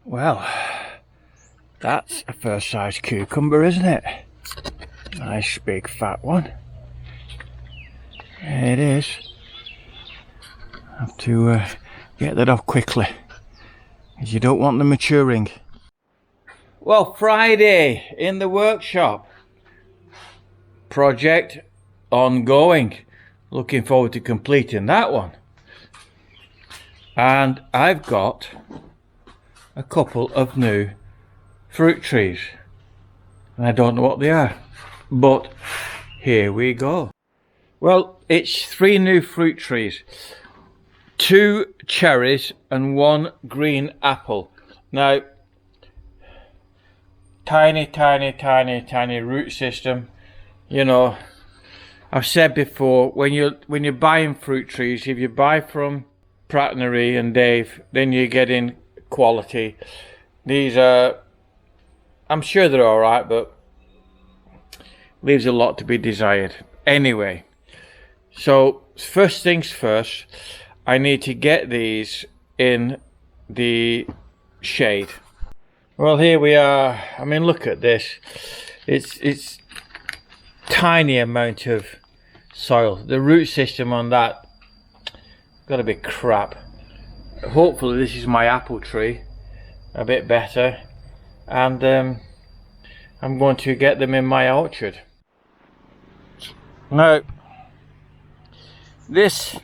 Well, that's a first size cucumber, isn't it? Nice big fat one. It is. Have to get that off quickly, because you don't want them maturing. Well, Friday in the workshop. Project ongoing. Looking forward to completing that one. And I've got a couple of new fruit trees. And I don't know what they are, but here we go. Well, it's 3 new fruit trees. 2 cherries and 1 green apple. Now, tiny root system. You know, I've said before, when you're buying fruit trees, if you buy from Pratnery and Dave, then you're getting quality. These are, I'm sure they're all right, but leaves a lot to be desired. Anyway, so first things first, I need to get these in the shade. Well, here we are. I mean, look at this. It's tiny amount of soil. The root system on that got to be crap. Hopefully this is my apple tree a bit better, and I'm going to get them in my orchard. Now, this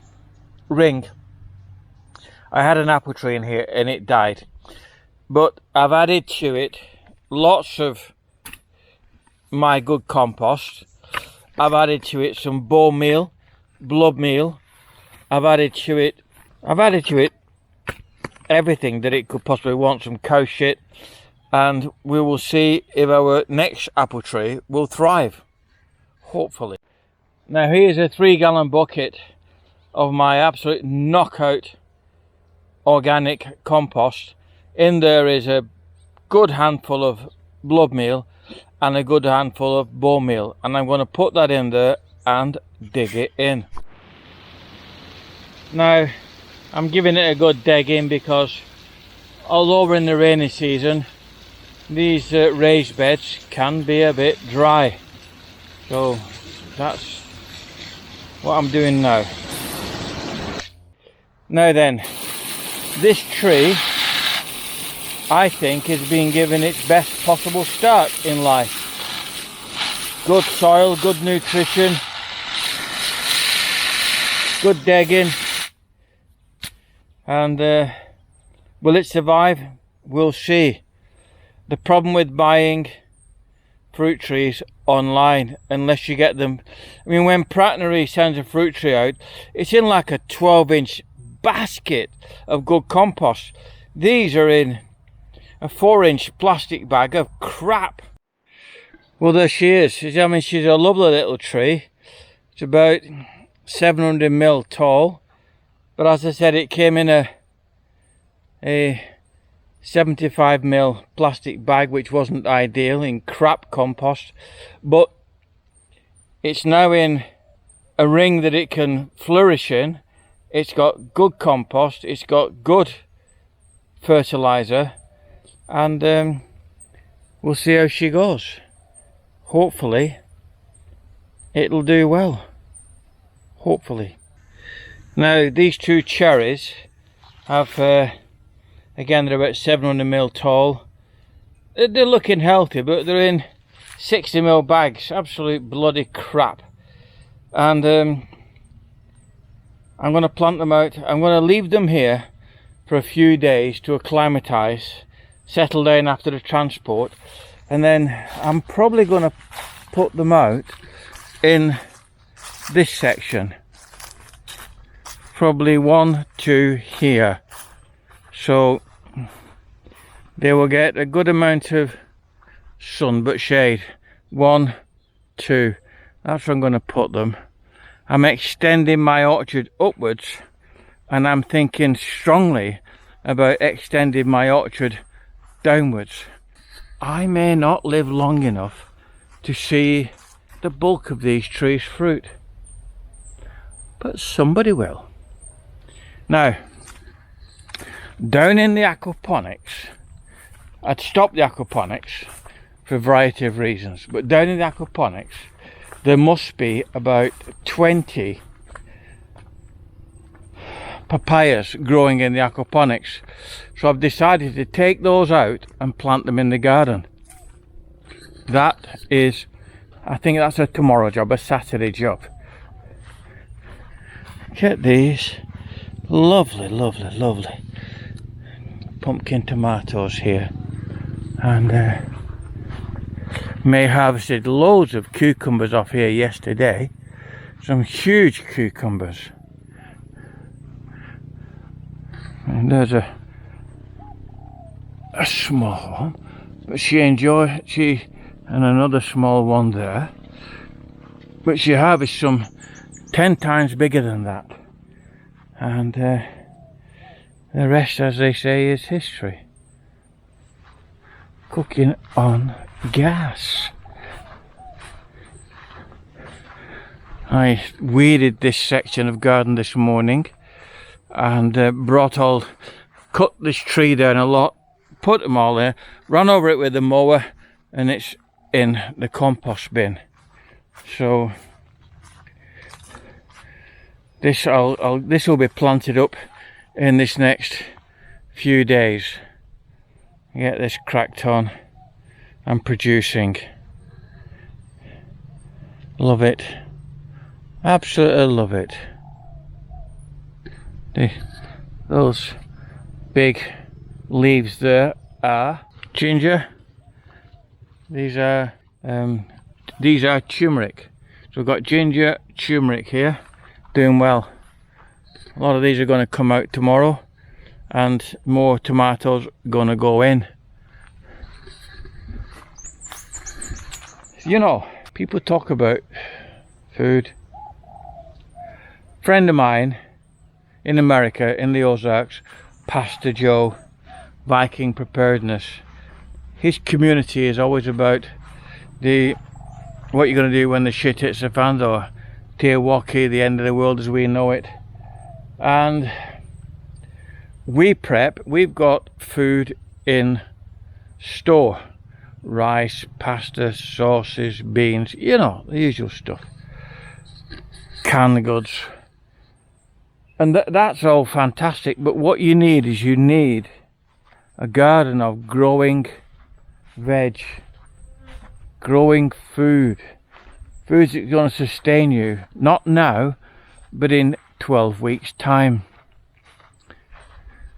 ring, I had an apple tree in here and it died, but I've added to it lots of my good compost. I've added to it some bone meal, blood meal. I've added to it everything that it could possibly want, some cow shit, and we will see if our next apple tree will thrive, hopefully. Now here's a 3-gallon bucket of my absolute knockout organic compost. In there is a good handful of blood meal and a good handful of bone meal, and I'm going to put that in there and dig it in. Now I'm giving it a good dig in because although we're in the rainy season, these raised beds can be a bit dry, so that's what I'm doing now. Now then, this tree I think is being given its best possible start in life. Good soil, good nutrition, good digging, and will it survive? We'll see. The problem with buying fruit trees online, unless you get them, I mean, when Pratnery sends a fruit tree out, it's in like a 12-inch basket of good compost. These are in a 4-inch plastic bag of crap. Well, there she is. I mean, she's a lovely little tree. It's about 700 mil tall, but as I said, it came in a 75 mil plastic bag, which wasn't ideal, in crap compost, but it's now in a ring that it can flourish in. It's got good compost, it's got good fertilizer, and we'll see how she goes. Hopefully it'll do well, hopefully. Now these 2 cherries have again, they're about 700 mil tall. They're looking healthy, but they're in 60 mil bags. Absolute bloody crap. And I'm going to plant them out. I'm going to leave them here for a few days to acclimatise, settle down after the transport, and then I'm probably going to put them out in this section. Probably 1, 2 here. So they will get a good amount of sun but shade. 1, 2. That's where I'm going to put them. I'm extending my orchard upwards, and I'm thinking strongly about extending my orchard downwards. I may not live long enough to see the bulk of these trees fruit, but somebody will. Now, down in the aquaponics, I'd stopped the aquaponics for a variety of reasons, but down in the aquaponics there must be about 20 papayas growing in the aquaponics, so I've decided to take those out and plant them in the garden. That is, I think that's a tomorrow job, a Saturday job. Look at these lovely, lovely, lovely pumpkin tomatoes here, and May harvested loads of cucumbers off here yesterday, some huge cucumbers. And there's a small one, but she and another small one there, but she harvests some 10 times bigger than that, and the rest, as they say, is history. Cooking on gas. I weeded this section of garden this morning and cut this tree down a lot, put them all there, ran over it with the mower, and it's in the compost bin. So this will be planted up in this next few days. Get this cracked on and producing. Love it, absolutely love it. Those big leaves there are ginger. These are turmeric. So we've got ginger, turmeric here, doing well. A lot of these are going to come out tomorrow, and more tomatoes going to go in. You know, people talk about food. A friend of mine in America, in the Ozarks, Pastor Joe, Viking preparedness. His community is always about what you're going to do when the shit hits the fan, or Teowaki, the end of the world as we know it. And we prep, we've got food in store. Rice, pasta, sauces, beans, you know, the usual stuff. Canned goods. And that's all fantastic, but what you need is a garden of growing veg, growing food that's going to sustain you, not now, but in 12 weeks time.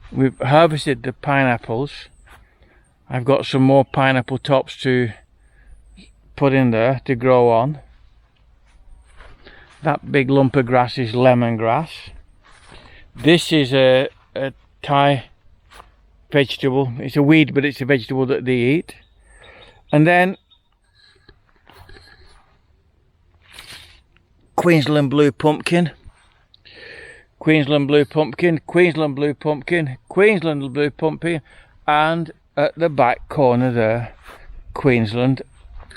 We've harvested the pineapples. I've got some more pineapple tops to put in there to grow on. That big lump of grass is lemongrass. This is a Thai vegetable. It's a weed, but it's a vegetable that they eat. And then Queensland blue pumpkin, Queensland blue pumpkin, Queensland blue pumpkin, Queensland blue pumpkin, and at the back corner there, Queensland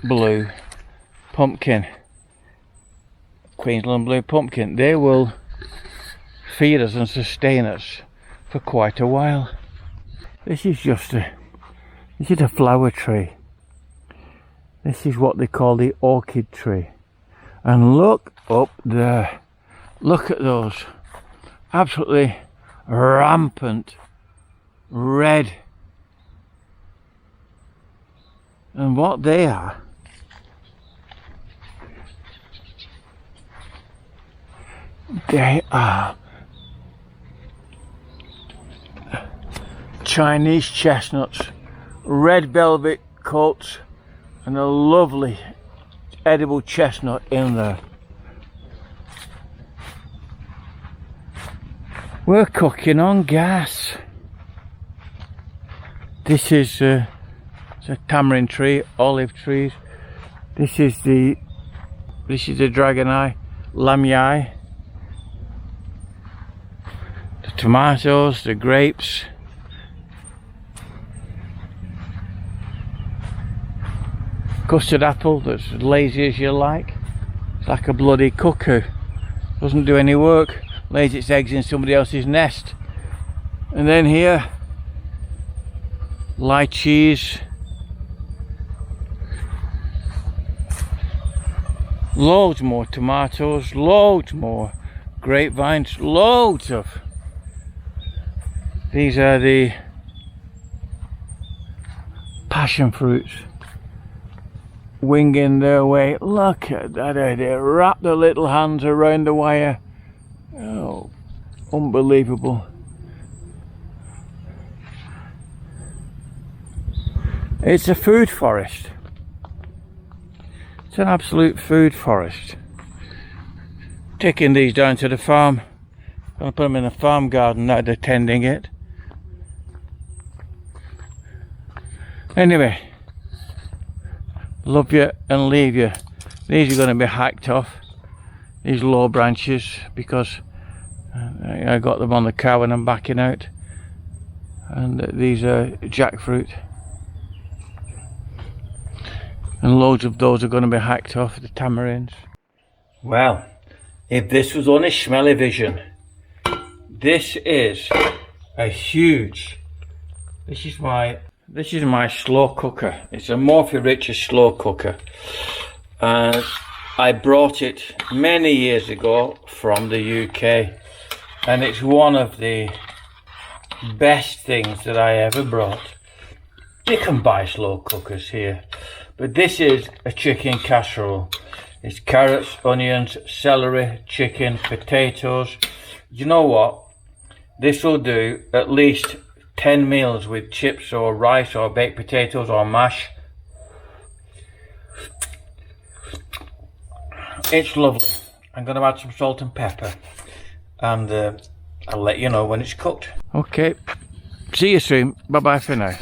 blue pumpkin. Queensland blue pumpkin. They will feed us and sustain us for quite a while. This is a flower tree. This is what they call the orchid tree. And look up there. Look at those absolutely rampant red. And what they are, they are Chinese chestnuts, red velvet coats, and a lovely edible chestnut in there. We're cooking on gas. This is a tamarind tree, olive trees. This is the dragon eye, lamia, the tomatoes, the grapes. Custard apple that's as lazy as you like. It's like a bloody cuckoo. Doesn't do any work. Lays its eggs in somebody else's nest. And then here, lychees, loads more tomatoes, loads more grapevines, loads of. These are the passion fruits winging their way. Look at that, they wrap their little hands around the wire. Oh, unbelievable. It's a food forest. It's an absolute food forest. Taking these down to the farm. Gonna put them in a farm garden now, they're tending it. Anyway, love you and leave you. These are going to be hacked off, these low branches, because I got them on the car when I'm backing out. And these are jackfruit, and loads of those are going to be hacked off, the tamarinds. Well, if this was only smelly vision, this is a huge, this is my slow cooker. It's a Morphy Richards slow cooker, and I brought it many years ago from the UK, and it's one of the best things that I ever brought. You can buy slow cookers here, but this is a chicken casserole. It's carrots, onions, celery, chicken, potatoes. You know what? This will do at least 10 meals with chips or rice or baked potatoes or mash. It's lovely. I'm going to add some salt and pepper, and I'll let you know when it's cooked. Okay, see you soon. Bye bye for now.